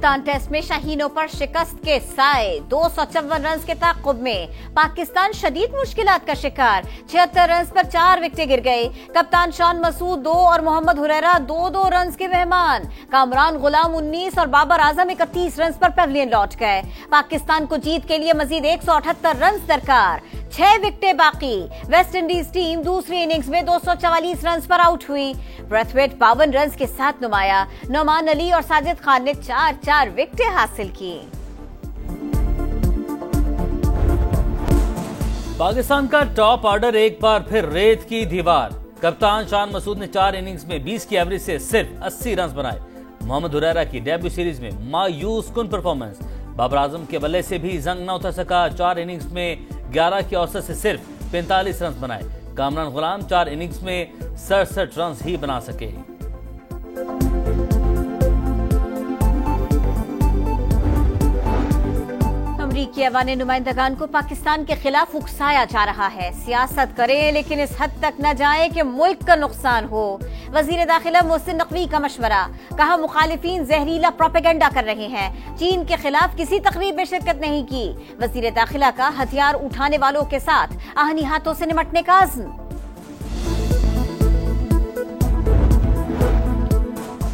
कप्तान टेस्ट में शाहीनों पर शिकस्त के साए 254 रन के ताक़ुब में पाकिस्तान शदीद मुश्किलात का शिकार। 76 रन पर 4 विकेटें गिर गई। कप्तान शान मसूद 2 और मोहम्मद हुरैरा 2-2 रन के मेहमान। कामरान गुलाम 19 और बाबर आजम 31 रन पर पवेलियन लौट गए। पाकिस्तान को जीत के लिए मजीद 178 रन दरकार, 6 विकेटें बाकी। वेस्ट इंडीज टीम दूसरी इनिंग्स में 244 रन पर आउट हुई। ब्रैथवेट 52 रन के साथ नुमाया। नोमान अली और साजिद खान ने 4-4 विकेटें हासिल की। पाकिस्तान का टॉप ऑर्डर एक बार फिर रेत की दीवार। कप्तान शान मसूद ने 4 इनिंग्स में 20 की एवरेज से सिर्फ 80 रन बनाए। मोहम्मद हुरैरा की डेब्यू सीरीज में मायूस कुन परफॉर्मेंस। बाबर आजम के बल्ले से भी जंग न उतर सका। 4 इनिंग्स में 11 की औसत से सिर्फ 45 रन बनाए। कामरान गुलाम 4 इनिंग्स में 67 रन ही बना सके। अमरीकी अवाने नुमाइंदगान को पाकिस्तान के खिलाफ उकसाया जा रहा है। सियासत करें लेकिन इस हद तक न जाए कि मुल्क का नुकसान हो। वजीर दाखिला मोहसिन नकवी का मशवरा। कहा मुखालिफिन जहरीला प्रोपेगेंडा कर रहे हैं। चीन के खिलाफ किसी तकरीब में शिरकत नहीं की। वजीर दाखिला का हथियार उठाने वालों के साथ आहनी हाथों से निपटने का अज़्म।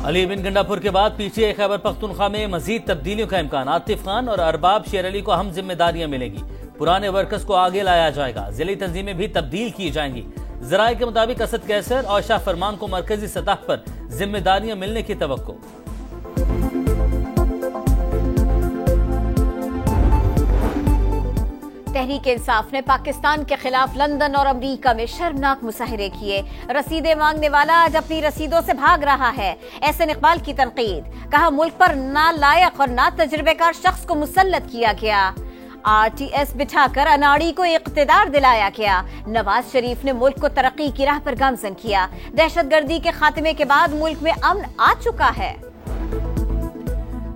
अली बिन गंडापुर के बाद पीछे खैबर पख्तूनख्वा में मजीद तब्दीलियों का इम्कान। आतिफ खान और अरबाब शेर अली को अहम जिम्मेदारियां मिलेंगी। पुराने वर्कर्स को आगे लाया जाएगा। जिली तंजीमें भी तब्दील की जाएंगी। जराये के मुताबिक असद कैसर और शाह फरमान को मरकजी सतह पर जिम्मेदारियां मिलने की तवक्को। तहरीक इंसाफ ने पाकिस्तान के खिलाफ लंदन और अमरीका में शर्मनाक मुजाहिरे किए। रसीदें मांगने वाला आज अपनी रसीदों से भाग रहा है। एहसन इकबाल की तनकीद। कहा मुल्क पर नालायक और ना तजुर्बेकार शख्स को मुसल्लत किया गया। RTS बिठाकर अनाड़ी को इख्तिदार दिलाया गया। नवाज शरीफ ने मुल्क को तरक्की की राह पर गामजन किया। दहशतगर्दी के खात्मे के बाद मुल्क में अमन आ चुका है।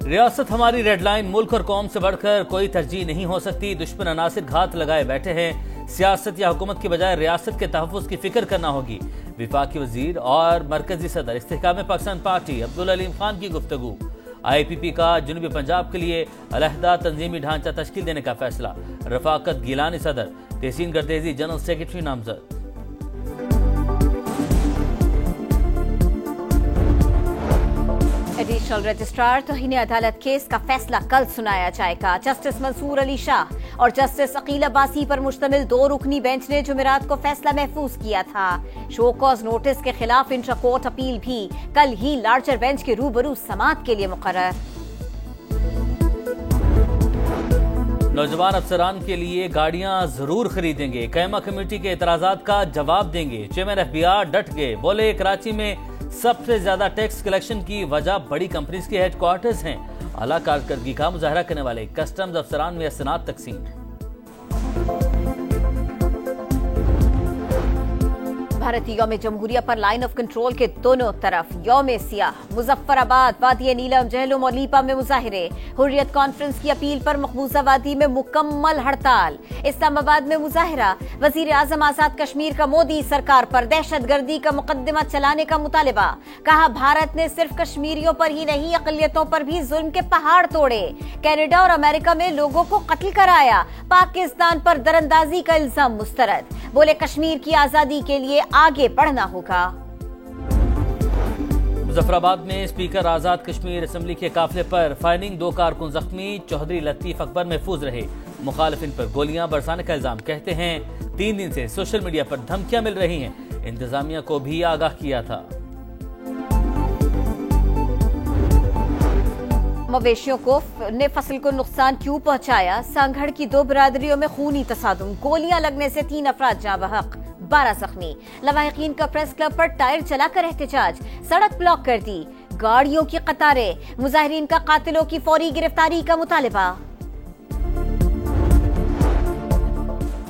रियासत हमारी रेड लाइन। मुल्क और कौम से बढ़कर कोई तरजीह नहीं हो सकती। दुश्मन अनासिर घात लगाए बैठे हैं। सियासत या हुकूमत की बजाय रियासत के तहफ़्फ़ुज़ की फिक्र करना होगी। विफाकी वजीर और मरकजी सदर इस्तेहकाम पाकिस्तान पार्टी अब्दुल अलीम खान की गुफ्तगू। IPP का जनूबी पंजाब के लिए अलहदा तंजीमी ढांचा तश्कील देने का फैसला। रफाकत गिलानी सदर, तहसीन गर्देजी जनरल सेक्रेटरी नामजद। एडिशनल रजिस्ट्रार तौहीन अदालत केस का फैसला कल सुनाया जाएगा। जस्टिस मंसूर अली शाह और जस्टिस अकील अब्बासी पर मुश्तमिल 2 रुकनी बेंच ने जुमेरात को फैसला महफूज किया था। शो कॉज नोटिस के खिलाफ इंट्रा कोर्ट अपील भी कल ही लार्जर बेंच के रूबरू समाअत के लिए मुकर्रर। नौजवान अफसरान के लिए गाड़ियां जरूर खरीदेंगे। कैमा कमेटी के एतराजात का जवाब देंगे। चेयरमैन FBR डट गए। बोले कराची में सबसे ज्यादा टैक्स कलेक्शन की वजह बड़ी कंपनीज के हेडक्वार्टर्स हैं। आला कारकर्दगी का मुजाहरा करने वाले कस्टम्स अफसरान में असनाद तकसीम। भारतीय यौम जमहूरिया पर लाइन ऑफ कंट्रोल के दोनों तरफ यौम सियाह। मुजफ्फराबाद, वादी नीलम, जहलुम और लीपा में मुजाहिरे। हुर्रियत कॉन्फ्रेंस की अपील पर मकबूजा वादी में मुकम्मल हड़ताल। इस्लामाबाद में मुजाहिरा। वजीर आजम आजाद कश्मीर का मोदी सरकार पर दहशतगर्दी का मुकदमा चलाने का मुतालिबा। कहा भारत ने सिर्फ कश्मीरियों पर ही नहीं अकलियतों पर भी जुल्म के पहाड़ तोड़े। कनाडा और अमेरिका में लोगों को कत्ल कराया। पाकिस्तान पर दरअंदाजी का इल्जाम मुस्तरद। बोले कश्मीर की आजादी के लिए आगे बढ़ना होगा। मुजफ्फराबाद में स्पीकर आजाद कश्मीर असेंबली के काफिले पर फायरिंग। 2 कारकुन जख्मी। चौधरी लतीफ अकबर महफूज रहे। मुखालिफिन पर गोलियां बरसाने का इल्जाम। कहते हैं 3 दिन से सोशल मीडिया पर धमकियां मिल रही हैं। इंतजामिया को भी आगाह किया था। मवेशियों ने फसल को नुकसान क्यों पहुंचाया? सांगढ़ की 2 बरादरियों में खूनी तसादुम। गोलियां लगने से 3 अफराद जाँ बहक, 12 जख्मी। लवाहिकीन का प्रेस क्लब पर टायर चलाकर एहतजाज। सड़क ब्लॉक कर दी। गाड़ियों की कतारें। मुजाहिरीन का कातिलों की फौरी गिरफ्तारी का मुतालिबा।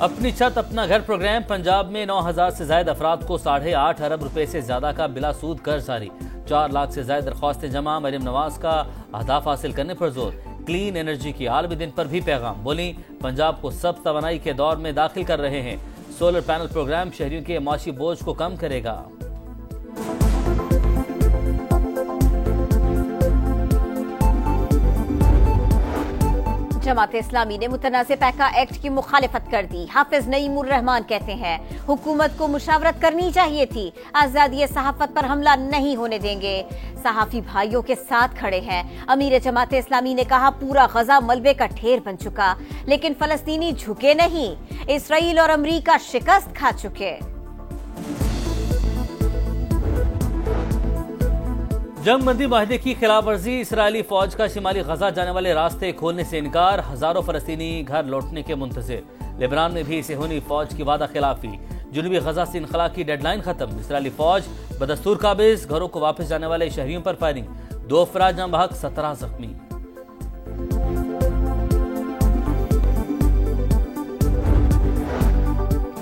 अपनी छत अपना घर प्रोग्राम। पंजाब में 9000 से ज्यादा अफराद को 8.5 अरब रुपए से ज्यादा का बिला सूद कर्ज जारी। 4 लाख से ज्यादा दरख्वास्तें जमा। मरियम नवाज का अहदाफ हासिल करने पर जोर। क्लीन एनर्जी की आलमी दिन पर भी पैगाम। बोली पंजाब को सब्ज तवानाई के दौर में दाखिल कर रहे हैं। सोलर पैनल प्रोग्राम शहरियों के माशी बोझ को कम करेगा। जमात इस्लामी ने मुतनाज़ पैका एक्ट की मुखालिफत कर दी। हाफिज नईमुर रहमान कहते हैं हुकूमत को मुशावरत करनी चाहिए थी, आजादी सहाफत पर हमला नहीं होने देंगे। सहाफी भाइयों के साथ खड़े हैं। अमीर जमात इस्लामी ने कहा पूरा गजा मलबे का ढेर बन चुका, लेकिन फलस्तीनी झुके नहीं, इसराइल और अमरीका शिकस्त खा चुके। जंग बंदी माहदे की खिलाफ वर्जी, इसराइली फौज का शिमाली गजा जाने वाले रास्ते खोलने से इनकार, हजारों फलस्तीनी घर लौटने के मुंतजिर। लेबनान में भी सिहोनी फौज की वादा खिलाफी, जुनूबी गजा से इनखला की डेडलाइन खत्म। इसराइली फौज बदस्तूर काबिज, घरों को वापस जाने वाले शहरियों पर फायरिंग, 2 अफराद जाँ बहक, 17 जख्मी।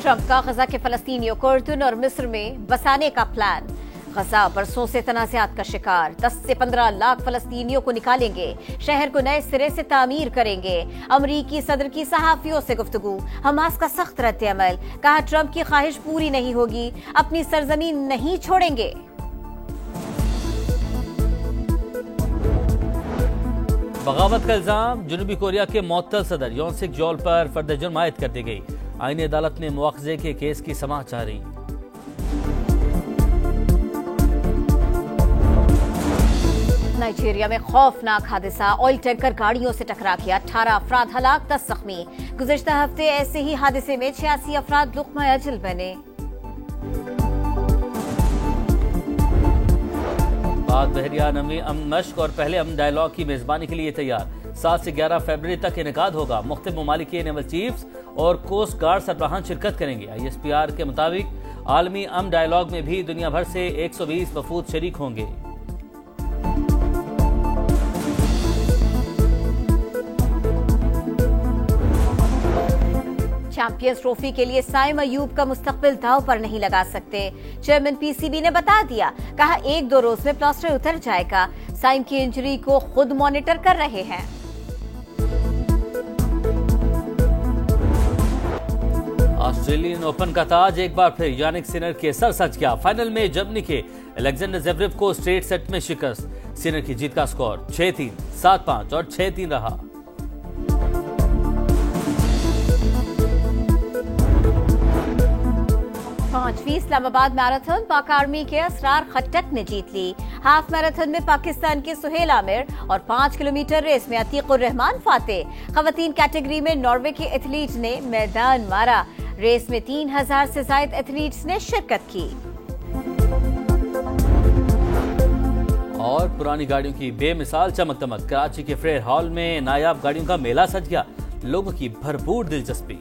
ट्रंप का गजा के फलस्तीनियों को उर्दून और मिस्र में बसाने का प्लान। गजा बरसों से तनाज़ात का शिकार, 10 से 15 लाख फलस्तीनियों को निकालेंगे, शहर को नए सिरे से तामीर करेंगे। अमरीकी सदर की सहाफियों से गुफ्तगू, हमास का सख्त रद्द-ए-अमल, कहा ट्रंप की ख्वाहिश पूरी नहीं होगी, अपनी सरजमीन नहीं छोड़ेंगे। बगावत का इल्जाम, जनूबी कोरिया के मुअत्तल सदर योन सिक जॉल पर फर्द जुर्म आयद कर दी गई। आईनी अदालत में मुआखजे के केस की समाअत जारी। नाइजीरिया में खौफनाक हादसा, ऑयल टैंकर गाड़ियों से टकरा गया, 18 अफराद हलाक, 10 जख्मी। गुज़िश्ता हफ्ते ऐसे ही हादसे में 86 अफराद लुक़मा अजल बने। पाक बहरिया नवी अमन मश्क और पहले अमन डायलॉग की मेजबानी के लिए तैयार। 7 से 11 फरवरी तक इनेकाद होगा। मुख्तलिफ ममालिक के नेवल चीफ्स और कोस्ट गार्ड सरबराहान शिरकत करेंगे। ISPR के मुताबिक आलमी अमन डायलॉग में भी दुनिया भर से 120 वफूद शरीक होंगे। चैंपियंस ट्रॉफी के लिए साइम अयूब का मुस्तकबिल दांव पर नहीं लगा सकते। चेयरमैन PCB ने बता दिया, कहा 1-2 रोज में प्लास्टर उतर जाएगा। साइम की इंजरी को खुद मॉनिटर कर रहे हैं। ऑस्ट्रेलियन ओपन का ताज एक बार फिर यानिक सिनर के सर सज गया। फाइनल में जर्मनी के अलेक्जेंडर ज़वेरेव को स्ट्रेट सेट में शिकस्त। सिनर की जीत का स्कोर 6-3, 7-5 और 6-3 रहा। पांचवीं इस्लामाबाद मैराथन पाक आर्मी के असरार खट्टक ने जीत ली। हाफ मैराथन में पाकिस्तान के सुहेल आमिर और 5 किलोमीटर रेस में अतीकुर रहमान फातेह। खवातीन कैटेगरी में नॉर्वे के एथलीट ने मैदान मारा। रेस में 3000 से ज्यादा एथलीट्स ने शिरकत की। और पुरानी गाड़ियों की बेमिसाल चमक दमक, कराची के फेयर हॉल में नायाब गाड़ियों का मेला सज गया। लोगों की भरपूर दिलचस्पी।